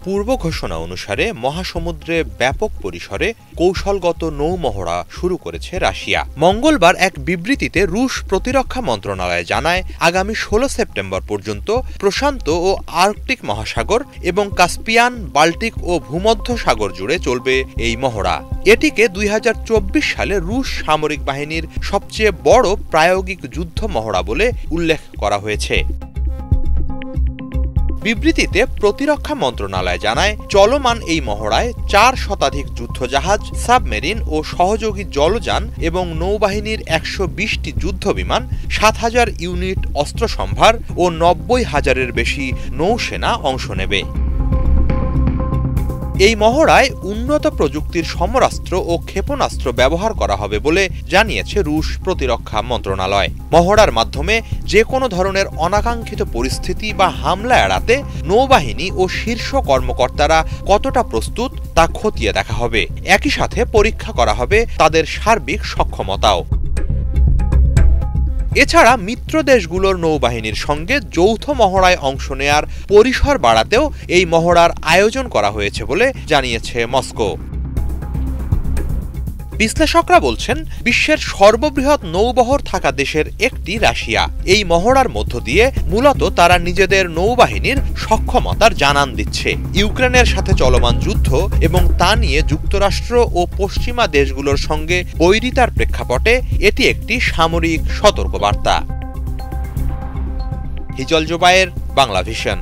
পূর্ব ঘোষণা অনুসারে মহাসমুদ্রে ব্যাপক পরিসরে কৌশলগত নৌমহড়া শুরু করেছে রাশিয়া। মঙ্গলবার এক বিবৃতিতে রুশ প্রতিরক্ষা মন্ত্রণালয় জানায়, আগামী ১৬ সেপ্টেম্বর পর্যন্ত প্রশান্ত ও আর্কটিক মহাসাগর এবং কাস্পিয়ান, বাল্টিক ও ভূমধ্য সাগর জুড়ে চলবে এই মহড়া। এটিকে ২০২৪ সালে রুশ সামরিক বাহিনীর সবচেয়ে বড় প্রায়োগিক যুদ্ধ মহড়া বলে উল্লেখ করা হয়েছে। বিবৃতিতে প্রতিরক্ষা মন্ত্রণালয় জানায়, চলমান এই মহড়ায় ৪ শতাধিক যুদ্ধজাহাজ, সাবমেরিন ও সহযোগী জলযান এবং নৌবাহিনীর ১২০টি যুদ্ধবিমান, ৭,০০০ ইউনিট অস্ত্রসম্ভার ও ৯০,০০০-এর বেশি নৌসেনা অংশ নেবে। এই মহড়ায় উন্নত প্রযুক্তির সমরাস্ত্র ও ক্ষেপণাস্ত্র ব্যবহার করা হবে বলে জানিয়েছে রুশ প্রতিরক্ষা মন্ত্রণালয়। মহড়ার মাধ্যমে যে কোনো ধরনের অনাকাঙ্ক্ষিত পরিস্থিতি বা হামলা এড়াতে নৌবাহিনী ও শীর্ষ কর্মকর্তারা কতটা প্রস্তুত তা খতিয়ে দেখা হবে। একই সাথে পরীক্ষা করা হবে তাদের সার্বিক সক্ষমতাও। এছাড়া মিত্র দেশগুলোর নৌবাহিনীর সঙ্গে যৌথ মহড়ায় অংশ নেয়ার পরিসর বাড়াতেও এই মহড়ার আয়োজন করা হয়েছে বলে জানিয়েছে মস্কো। বিশ্লেষকরা বলছেন, বিশ্বের সর্ববৃহৎ নৌবহর থাকা দেশের একটি রাশিয়া। এই মহড়ার মধ্য দিয়ে মূলত তারা নিজেদের নৌবাহিনীর সক্ষমতার জানান দিচ্ছে। ইউক্রেনের সাথে চলমান যুদ্ধ এবং তা নিয়ে যুক্তরাষ্ট্র ও পশ্চিমা দেশগুলোর সঙ্গে বৈরিতার প্রেক্ষাপটে এটি একটি সামরিক সতর্কবার্তা। হিজল জোবায়ের, বাংলা ভিশন।